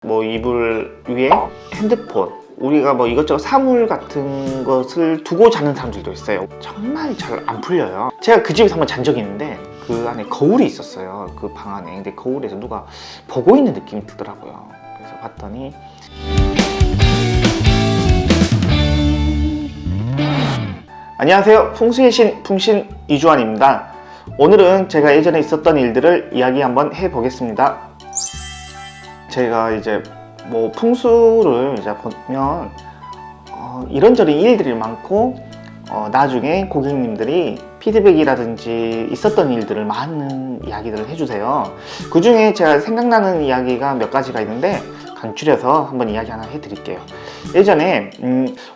뭐 이불 위에 핸드폰, 우리가 뭐 이것저것 사물 같은 것을 두고 자는 사람들도 있어요. 정말 잘 안 풀려요. 제가 그 집에서 한번 잔 적이 있는데 그 안에 거울이 있었어요. 그 방 안에. 근데 거울에서 누가 보고 있는 느낌이 들더라고요. 그래서 봤더니 안녕하세요. 풍수의 신 풍신 이주환입니다. 오늘은 제가 예전에 있었던 일들을 이야기 한번 해보겠습니다. 제가 이제 뭐 풍수를 이제 보면 이런저런 일들이 많고 나중에 고객님들이 피드백이라든지 있었던 일들을 많은 이야기들을 해주세요. 그 중에 제가 생각나는 이야기가 몇 가지가 있는데 간추려서 한번 이야기 하나 해드릴게요. 예전에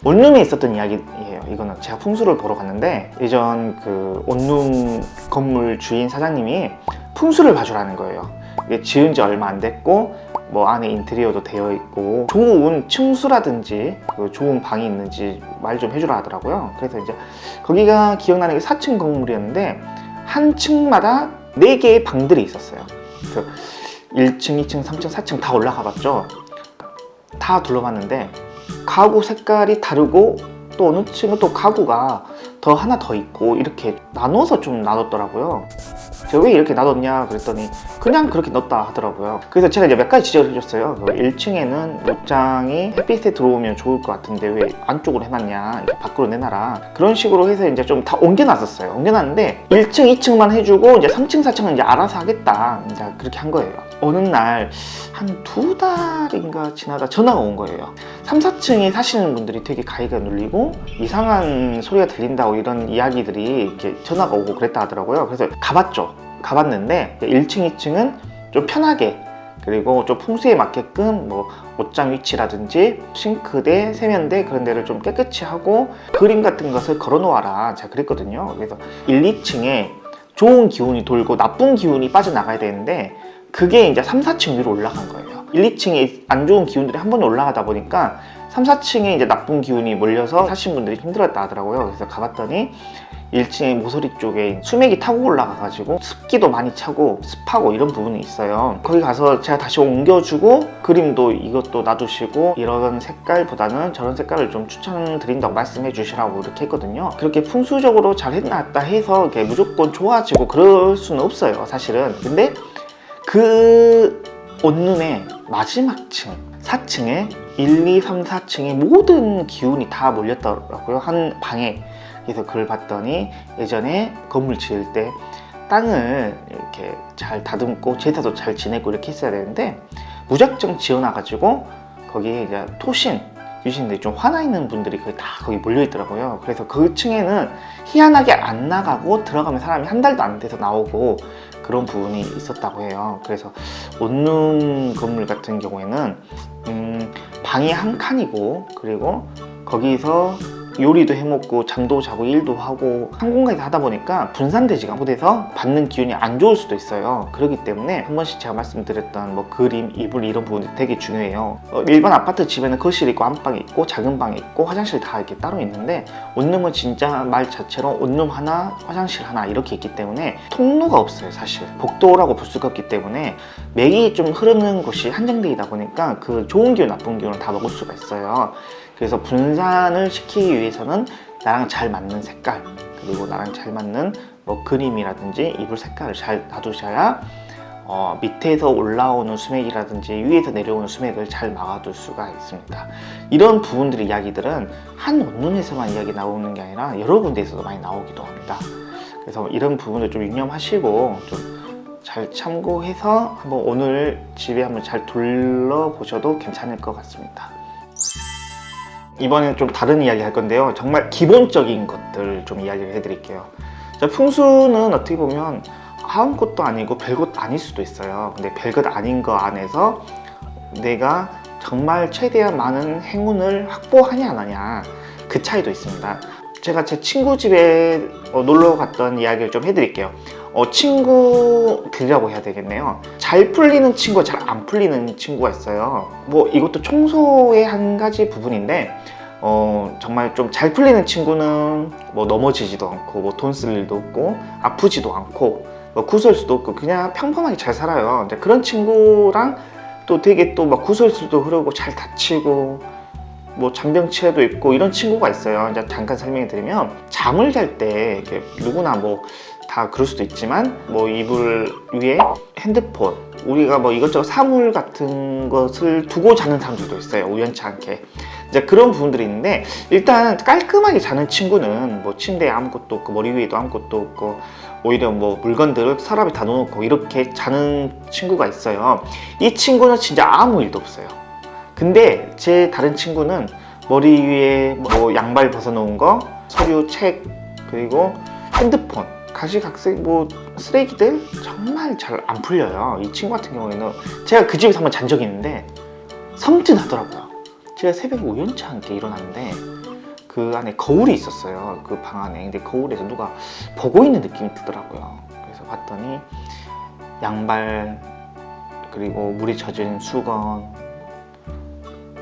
원룸에 있었던 이야기예요. 이거는 제가 풍수를 보러 갔는데 예전 그 원룸 건물 주인 사장님이 풍수를 봐주라는 거예요. 이게 지은 지 얼마 안 됐고 뭐 안에 인테리어도 되어 있고 좋은 층수라든지 좋은 방이 있는지 말 좀 해주라 하더라고요. 그래서 이제 거기가 기억나는 게 4층 건물이었는데 한 층마다 4개의 방들이 있었어요. 그래서 1층, 2층, 3층, 4층 다 올라가 봤죠. 다 둘러봤는데 가구 색깔이 다르고 또 어느 층은 또 가구가 하나 더 있고 이렇게 나눠서 좀 놔뒀더라고요. 제가 왜 이렇게 놔뒀냐 그랬더니 그냥 그렇게 넣었다 하더라고요. 그래서 제가 이제 몇 가지 지적을 해줬어요. 1층에는 옷장이 햇빛에 들어오면 좋을 것 같은데 왜 안쪽으로 해놨냐, 이렇게 밖으로 내놔라, 그런 식으로 해서 이제 좀 다 옮겨놨었어요. 옮겨놨는데 1층, 2층만 해주고 이제 3층, 4층은 이제 알아서 하겠다, 이제 그렇게 한 거예요. 어느 날 한 2달인가 지나다 전화가 온 거예요. 3, 4층에 사시는 분들이 되게 가위가 눌리고 이상한 소리가 들린다고 이런 이야기들이 이렇게 전화가 오고 그랬다 하더라고요. 그래서 가봤죠. 가봤는데 1층, 2층은 좀 편하게, 그리고 좀 풍수에 맞게끔 뭐 옷장 위치라든지 싱크대, 세면대 그런 데를 좀 깨끗이 하고 그림 같은 것을 걸어 놓아라, 제가 그랬거든요. 그래서 1, 2층에 좋은 기운이 돌고 나쁜 기운이 빠져나가야 되는데 그게 이제 3, 4층 위로 올라간 거예요. 1, 2층에 안 좋은 기운들이 한 번에 올라가다 보니까 3, 4층에 이제 나쁜 기운이 몰려서 사신 분들이 힘들었다 하더라고요. 그래서 가봤더니 1층의 모서리 쪽에 수맥이 타고 올라가가지고 습기도 많이 차고 습하고 이런 부분이 있어요. 거기 가서 제가 다시 옮겨주고 그림도 이것도 놔두시고 이런 색깔보다는 저런 색깔을 좀 추천드린다고 말씀해 주시라고 이렇게 했거든요. 그렇게 풍수적으로 잘 해놨다 해서 이렇게 무조건 좋아지고 그럴 수는 없어요, 사실은. 근데 그 원룸의 마지막 층 4층에 1, 2, 3, 4층의 모든 기운이 다 몰렸더라고요, 한 방에. 그래서 그걸 봤더니 예전에 건물 지을 때 땅을 이렇게 잘 다듬고 제사도 잘 지내고 이렇게 했어야 되는데 무작정 지어놔가지고 거기에 이제 토신, 귀신들이 좀 화나 있는 분들이 거기 몰려 있더라고요. 그래서 그 층에는 희한하게 안 나가고 들어가면 사람이 한 달도 안 돼서 나오고 그런 부분이 있었다고 해요. 그래서 원룸 건물 같은 경우에는 방이 한 칸이고 그리고 거기서 요리도 해먹고 잠도 자고 일도 하고 한 공간에서 하다 보니까 분산되지가 못해서 받는 기운이 안 좋을 수도 있어요. 그렇기 때문에 한 번씩 제가 말씀드렸던 뭐 그림, 이불 이런 부분이 되게 중요해요. 일반 아파트 집에는 거실 있고 안방이 있고 작은 방이 있고 화장실 다 이렇게 따로 있는데 원룸은 진짜 말 자체로 원룸 하나, 화장실 하나 이렇게 있기 때문에 통로가 없어요. 사실 복도라고 볼 수가 없기 때문에 맥이 좀 흐르는 곳이 한정되다 보니까 그 좋은 기운, 나쁜 기운을 다 먹을 수가 있어요. 그래서 분산을 시키기 위해서는 나랑 잘 맞는 색깔, 그리고 나랑 잘 맞는 뭐 그림이라든지 이불 색깔을 잘 놔두셔야 밑에서 올라오는 수맥이라든지 위에서 내려오는 수맥을 잘 막아둘 수가 있습니다. 이런 부분들의 이야기들은 한 원룸에서만 이야기 나오는 게 아니라 여러 군데에서도 많이 나오기도 합니다. 그래서 이런 부분을 좀 유념하시고 좀 잘 참고해서 한번 오늘 집에 한번 잘 둘러보셔도 괜찮을 것 같습니다. 이번에는 좀 다른 이야기 할 건데요. 정말 기본적인 것들 좀 이야기를 해드릴게요. 풍수는 어떻게 보면 아무것도 아니고 별것 아닐 수도 있어요. 근데 별것 아닌 거 안에서 내가 정말 최대한 많은 행운을 확보하냐 안 하냐, 그 차이도 있습니다. 제가 제 친구 집에 놀러 갔던 이야기를 좀 해드릴게요. 친구들이라고 해야 되겠네요. 잘 풀리는 친구와 잘 안 풀리는 친구가 있어요. 뭐 이것도 청소의 한 가지 부분인데 정말 좀 잘 풀리는 친구는 뭐 넘어지지도 않고 뭐 돈 쓸 일도 없고 아프지도 않고 뭐 구설 수도 없고 그냥 평범하게 잘 살아요. 그런 친구랑 또 되게 또 막 구설수도 흐르고 잘 다치고 뭐 잔병치레도 있고 이런 친구가 있어요. 이제 잠깐 설명해 드리면, 잠을 잘 때 누구나 뭐 다 그럴 수도 있지만 뭐 이불 위에 핸드폰, 우리가 뭐 이것저것 사물 같은 것을 두고 자는 사람들도 있어요. 우연치 않게. 이제 그런 부분들이 있는데, 일단 깔끔하게 자는 친구는 뭐 침대에 아무것도 없고 머리 위에도 아무것도 없고 오히려 뭐 물건들을 서랍에 다 넣어놓고 이렇게 자는 친구가 있어요. 이 친구는 진짜 아무 일도 없어요. 근데 제 다른 친구는 머리 위에 뭐 양발 벗어놓은 거, 서류, 책, 그리고 핸드폰, 가시각색 뭐 쓰레기들 정말 잘 안 풀려요. 이 친구 같은 경우에는 제가 그 집에서 한번 잔 적이 있는데 섬뜩하더라고요. 제가 새벽에 우연치 않게 일어났는데 그 안에 거울이 있었어요. 그 방 안에. 근데 거울에서 누가 보고 있는 느낌이 드더라고요. 그래서 봤더니 양발, 그리고 물에 젖은 수건,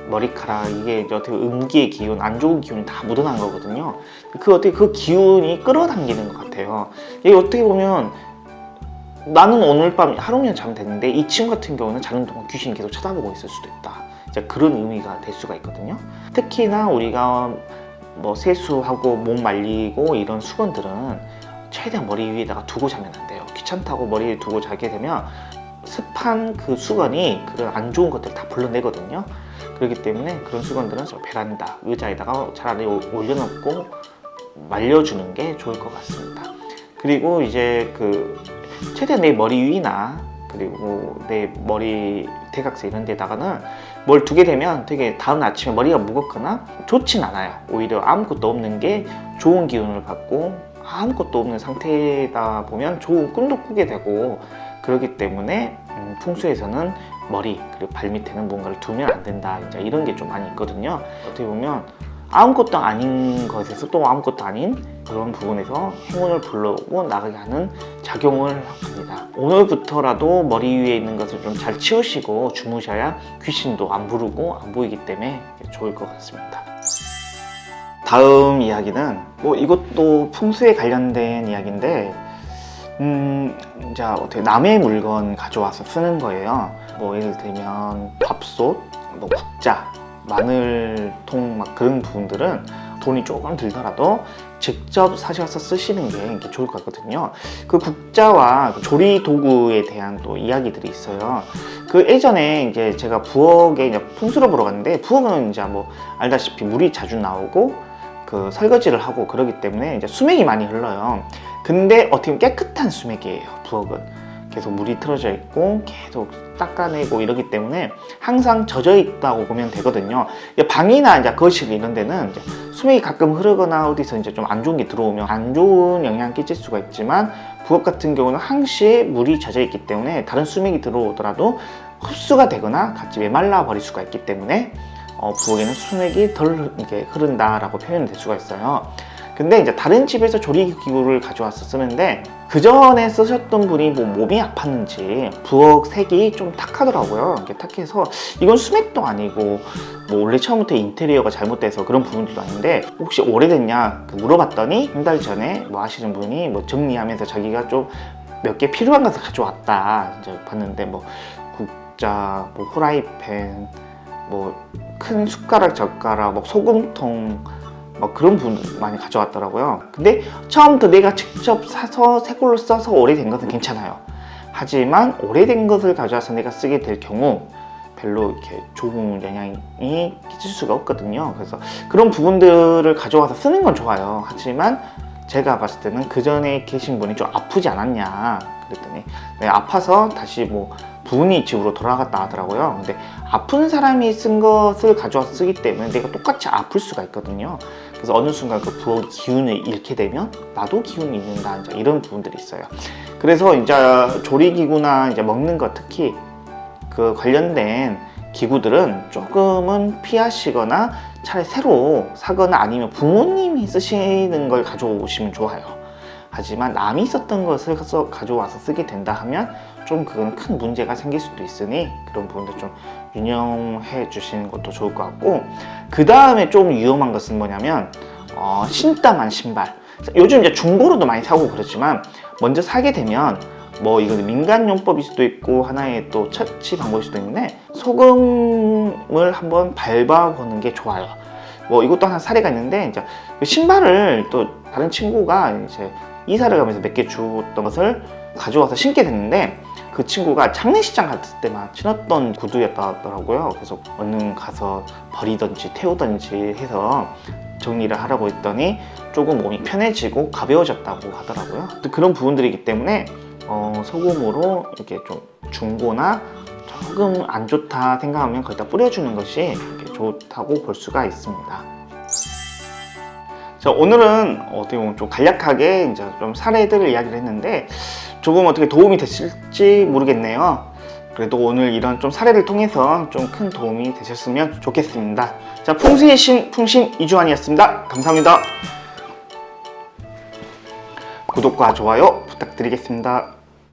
머리카락, 이게 어떻게 음기의 기운, 안 좋은 기운이 다 묻어난 거거든요. 그 기운이 끌어당기는 것 같아요. 이게 어떻게 보면 나는 오늘 밤 하루면 자면 되는데 이 친구 같은 경우는 자는 동안 귀신이 계속 쳐다보고 있을 수도 있다. 이제 그런 의미가 될 수가 있거든요. 특히나 우리가 뭐 세수하고 몸 말리고 이런 수건들은 최대한 머리 위에다가 두고 자면 안 돼요. 귀찮다고 머리에 두고 자게 되면 습한 그 수건이 그런 안 좋은 것들을 다 불러내거든요. 그렇기 때문에 그런 수건들은 저 베란다, 의자에다가 차라리 올려놓고 말려주는 게 좋을 것 같습니다. 그리고 이제 최대한 내 머리 위나 그리고 내 머리 대각선 이런 데다가는 뭘 두게 되면 되게 다음 아침에 머리가 무겁거나 좋진 않아요. 오히려 아무것도 없는 게 좋은 기운을 받고, 아무것도 없는 상태다 보면 좋은 꿈도 꾸게 되고, 그렇기 때문에 풍수에서는 머리 그리고 발 밑에는 뭔가를 두면 안 된다, 이제 이런 게 좀 많이 있거든요. 어떻게 보면 아무것도 아닌 것에서 또 아무것도 아닌 그런 부분에서 행운을 불러오고 나가게 하는 작용을 합니다. 오늘부터라도 머리 위에 있는 것을 좀 잘 치우시고 주무셔야 귀신도 안 부르고 안 보이기 때문에 좋을 것 같습니다. 다음 이야기는 뭐 이것도 풍수에 관련된 이야기인데, 자, 어떻게 남의 물건 가져와서 쓰는 거예요. 뭐 예를 들면 밥솥, 뭐 국자, 마늘통, 막 그런 부분들은 돈이 조금 들더라도 직접 사셔서 쓰시는 게 좋을 것 같거든요. 그 국자와 조리 도구에 대한 또 이야기들이 있어요. 그 예전에 이제 제가 부엌에 이제 풍수를 보러 갔는데, 부엌은 이제 뭐 알다시피 물이 자주 나오고 그 설거지를 하고 그러기 때문에 이제 수맥이 많이 흘러요. 근데 어떻게 보면 깨끗한 수맥이에요. 부엌은 계속 물이 틀어져 있고 계속 닦아내고 이러기 때문에 항상 젖어 있다고 보면 되거든요. 방이나 이제 거실 이런 데는 이제 수맥이 가끔 흐르거나 어디서 이제 좀 안 좋은 게 들어오면 안 좋은 영향을 끼칠 수가 있지만, 부엌 같은 경우는 항시 물이 젖어 있기 때문에 다른 수맥이 들어오더라도 흡수가 되거나 같이 메말라 버릴 수가 있기 때문에 부엌에는 수맥이 덜 이렇게 흐른다라고 표현될 수가 있어요. 근데 이제 다른 집에서 조리기구를 가져와서 쓰는데, 그 전에 쓰셨던 분이 뭐 몸이 아팠는지 부엌 색이 좀 탁하더라고요. 이렇게 탁해서 이건 수맥도 아니고 뭐 원래 처음부터 인테리어가 잘못돼서 그런 부분도 아닌데, 혹시 오래됐냐 물어봤더니 한 달 전에 뭐 하시는 분이 뭐 정리하면서 자기가 좀 몇 개 필요한 것을 가져왔다 이제 봤는데, 뭐 국자, 뭐 후라이팬, 뭐 큰 숟가락, 젓가락, 뭐 소금통, 뭐 그런 부분들 많이 가져왔더라고요. 근데 처음부터 내가 직접 사서 새 걸로 써서 오래된 것은 괜찮아요. 하지만 오래된 것을 가져와서 내가 쓰게 될 경우 별로 이렇게 좋은 영향이 끼칠 수가 없거든요. 그래서 그런 부분들을 가져와서 쓰는 건 좋아요. 하지만 제가 봤을 때는 그 전에 계신 분이 좀 아프지 않았냐 그랬더니, 네, 아파서 다시 뭐 부은이 집으로 돌아갔다 하더라고요. 근데 아픈 사람이 쓴 것을 가져와서 쓰기 때문에 내가 똑같이 아플 수가 있거든요. 그래서 어느 순간 그 부엌 기운을 잃게 되면 나도 기운이 잃는다, 이제 이런 부분들이 있어요. 그래서 이제 조리기구나 이제 먹는 것, 특히 그 관련된 기구들은 조금은 피하시거나 차라리 새로 사거나 아니면 부모님이 쓰시는 걸 가져오시면 좋아요. 하지만 남이 썼던 것을 가져와서 쓰게 된다 하면 좀 그건 큰 문제가 생길 수도 있으니 그런 부분들 좀 유념해 주시는 것도 좋을 것 같고, 그 다음에 좀 위험한 것은 뭐냐면 신땀한 신발. 요즘 이제 중고로도 많이 사고 그렇지만 먼저 사게 되면 뭐 이거는 민간요법일 수도 있고 하나의 또 처치 방법일 수도 있는데 소금을 한번 밟아보는 게 좋아요. 뭐 이것도 하나 사례가 있는데 이제 신발을 또 다른 친구가 이제 이사를 가면서 몇 개 주었던 것을 가져와서 신게 됐는데 그 친구가 장례식장 갔을 때만 신었던 구두였더라고요. 그래서 얼른 가서 버리던지 태우던지 해서 정리를 하라고 했더니 조금 몸이 편해지고 가벼워졌다고 하더라고요. 그런 부분들이기 때문에 소금으로 이렇게 좀 중고나 조금 안 좋다 생각하면 거기다 뿌려주는 것이 이렇게 좋다고 볼 수가 있습니다. 자, 오늘은 어떻게 보면 좀 간략하게 이제 좀 사례들을 이야기를 했는데 조금 어떻게 도움이 됐을지 모르겠네요. 그래도 오늘 이런 좀 사례를 통해서 좀 큰 도움이 되셨으면 좋겠습니다. 자, 풍수의 신 풍신 이주환이었습니다. 감사합니다. 구독과 좋아요 부탁드리겠습니다.